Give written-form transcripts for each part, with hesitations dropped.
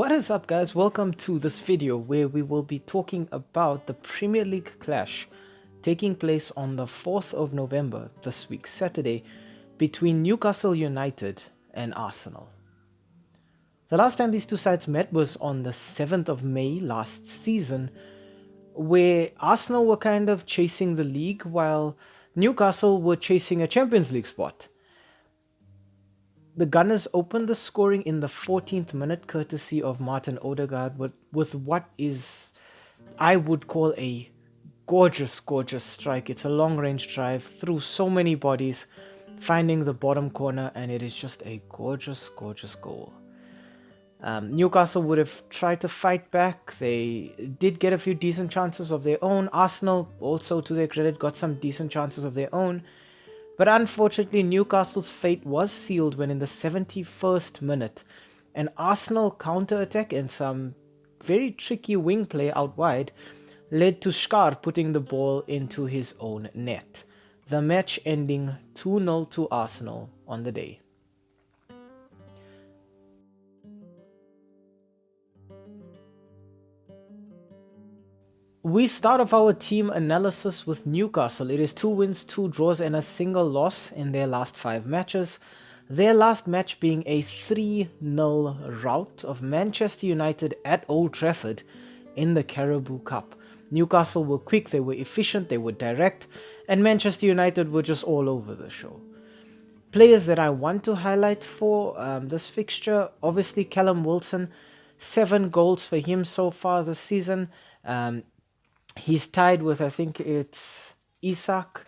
What is up, guys? Welcome to this video where we will be talking about the Premier League clash taking place on the 4th of November this week, Saturday, between Newcastle United and Arsenal. The last time these two sides met was on the 7th of May last season, where Arsenal were kind of chasing the league while Newcastle were chasing a Champions League spot. The Gunners opened the scoring in the 14th minute courtesy of Martin Odegaard with what is, I would call, a gorgeous strike. It's a long range drive through so many bodies, finding the bottom corner, and it is just a gorgeous goal. Newcastle would have tried to fight back. They did get a few decent chances of their own. Arsenal, also to their credit, got some decent chances of their own. But unfortunately, Newcastle's fate was sealed when in the 71st minute, an Arsenal counter-attack and some very tricky wing play out wide led to Skar putting the ball into his own net. The match ending 2-0 to Arsenal on the day. We start off our team analysis with Newcastle. It is 2 wins, 2 draws and a single loss in their last 5 matches. Their last match being a 3-0 rout of Manchester United at Old Trafford in the Carabao Cup. Newcastle were quick, they were efficient, they were direct, and Manchester United were just all over the show. Players that I want to highlight for this fixture, obviously Callum Wilson, 7 goals for him so far this season. He's tied with, I think it's Isak.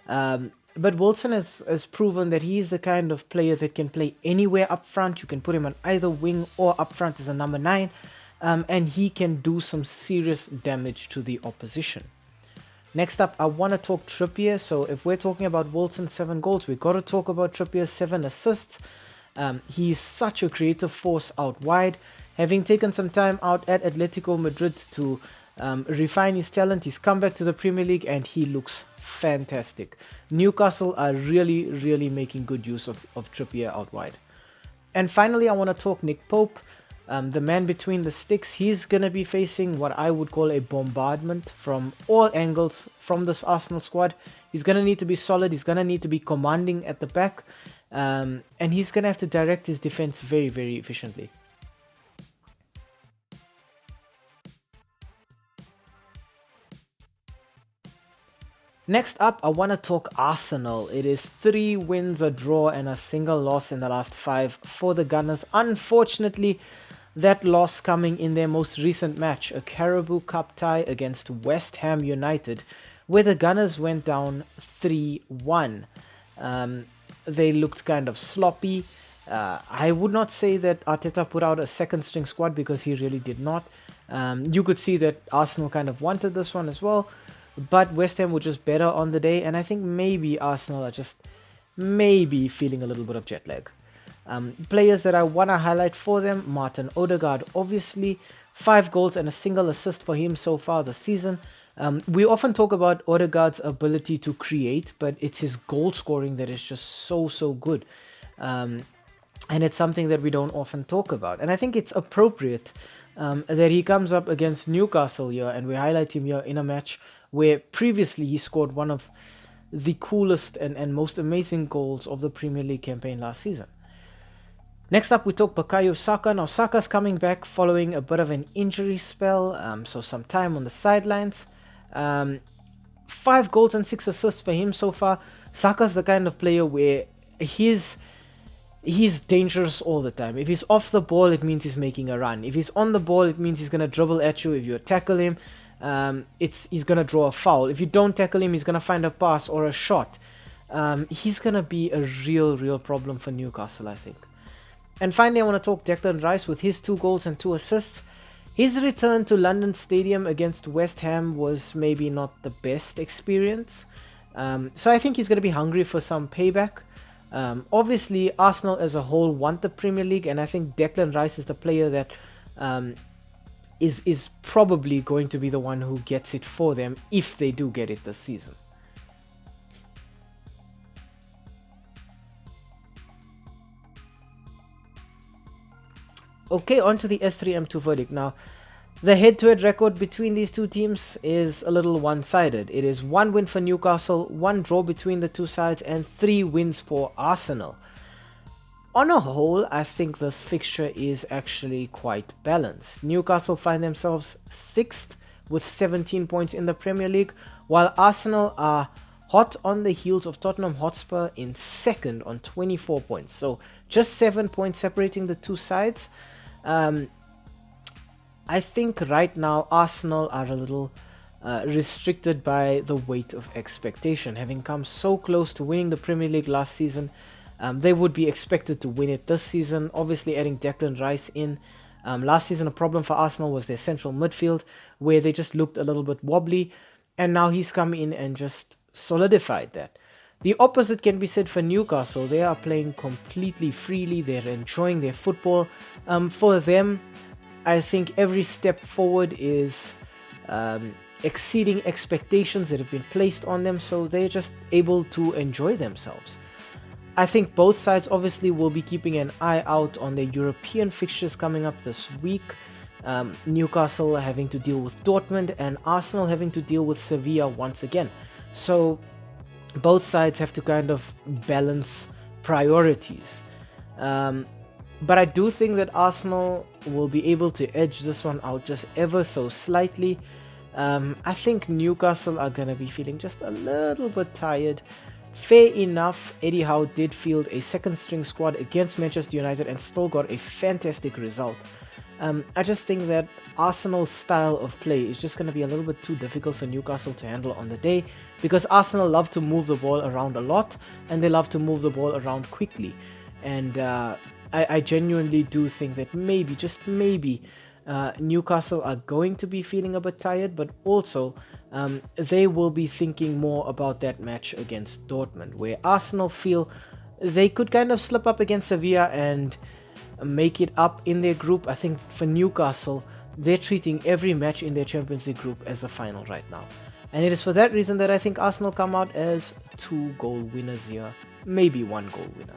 But Wilson has proven that he's the kind of player that can play anywhere up front. You can put him on either wing or up front as a number 9. And he can do some serious damage to the opposition. Next up, I want to talk Trippier. So if we're talking about Wilson's 7 goals, we've got to talk about Trippier's 7 assists. He's such a creative force out wide. Having taken some time out at Atletico Madrid to refine his talent, he's come back to the Premier League and he looks fantastic. Newcastle are really making good use of Trippier out wide. And finally, I want to talk Nick Pope, the man between the sticks. He's going to be facing what I would call a bombardment from all angles from this Arsenal squad. He's going to need to be solid, he's going to need to be commanding at the back, and he's going to have to direct his defense very efficiently. Next up, I want to talk Arsenal. It is 3 wins, a draw, and a single loss in the last 5 for the Gunners. Unfortunately, that loss coming in their most recent match, a Carabao Cup tie against West Ham United, where the Gunners went down 3-1. They looked kind of sloppy. I would not say that Arteta put out a second string squad because he really did not. You could see that Arsenal kind of wanted this one as well. But West Ham were just better on the day, and I think maybe Arsenal are just maybe feeling a little bit of jet lag. Players that I want to highlight for them, Martin Odegaard, obviously 5 goals and a single assist for him so far this season. We often talk about Odegaard's ability to create, but it's his goal scoring that is just so good. And it's something that we don't often talk about. And I think it's appropriate that he comes up against Newcastle here, and we highlight him here in a match where previously he scored one of the coolest and most amazing goals of the Premier League campaign last season. Next up, we talk Bukayo Saka. Now, Saka's coming back following a bit of an injury spell, so some time on the sidelines. 5 goals and 6 assists for him so far. Saka's the kind of player where he's dangerous all the time. If he's off the ball, it means he's making a run. If he's on the ball, it means he's going to dribble at you. If you tackle him, he's going to draw a foul. If you don't tackle him, he's going to find a pass or a shot. He's going to be a real problem for Newcastle, I think. And finally, I want to talk Declan Rice with his 2 goals and 2 assists. His return to London Stadium against West Ham was maybe not the best experience. So I think he's going to be hungry for some payback. Obviously, Arsenal as a whole want the Premier League, and I think Declan Rice is the player that is probably going to be the one who gets it for them if they do get it this season. Okay, on to the S3M2 Verdict. Now, the head-to-head record between these two teams is a little one-sided. It is 1 win for Newcastle, 1 draw between the two sides, and 3 wins for Arsenal. On a whole, I think this fixture is actually quite balanced. Newcastle find themselves 6th with 17 points in the Premier League, while Arsenal are hot on the heels of Tottenham Hotspur in 2nd on 24 points. So just 7 points separating the two sides. I think right now Arsenal are a little restricted by the weight of expectation. Having come so close to winning the Premier League last season, they would be expected to win it this season. Obviously adding Declan Rice in. Last season a problem for Arsenal was their central midfield, where they just looked a little bit wobbly, and now he's come in and just solidified that. The opposite can be said for Newcastle. They are playing completely freely, they're enjoying their football. For them, I think every step forward is exceeding expectations that have been placed on them, so they're just able to enjoy themselves. I think both sides obviously will be keeping an eye out on their European fixtures coming up this week. Newcastle having to deal with Dortmund and Arsenal having to deal with Sevilla once again. So both sides have to kind of balance priorities. But I do think that Arsenal will be able to edge this one out just ever so slightly. I think Newcastle are going to be feeling just a little bit tired. Fair enough, Eddie Howe did field a second string squad against Manchester United and still got a fantastic result. I just think that Arsenal's style of play is just going to be a little bit too difficult for Newcastle to handle on the day, because Arsenal love to move the ball around a lot and they love to move the ball around quickly. And I genuinely do think that maybe, just maybe, Newcastle are going to be feeling a bit tired, but also they will be thinking more about that match against Dortmund, where Arsenal feel they could kind of slip up against Sevilla and make it up in their group. I think for Newcastle, they're treating every match in their Champions League group as a final right now. And it is for that reason that I think Arsenal come out as 2-goal winners here, maybe 1-goal winner.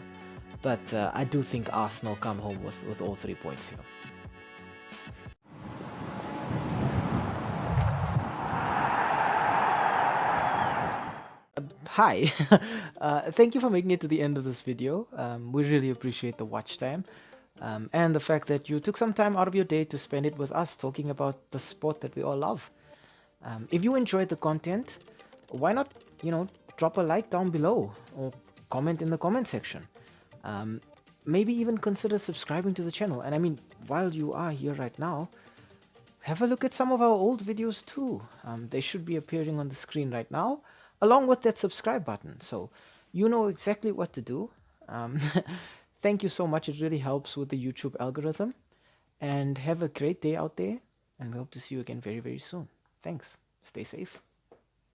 But I do think Arsenal come home with all 3 points here. Hi, thank you for making it to the end of this video. We really appreciate the watch time and the fact that you took some time out of your day to spend it with us talking about the sport that we all love. If you enjoyed the content, why not, drop a like down below or comment in the comment section. Maybe even consider subscribing to the channel. And I mean, while you are here right now, have a look at some of our old videos too. They should be appearing on the screen right now, along with that subscribe button. So you know exactly what to do. Thank you so much. It really helps with the YouTube algorithm. And have a great day out there. And we hope to see you again very, very soon. Thanks. Stay safe.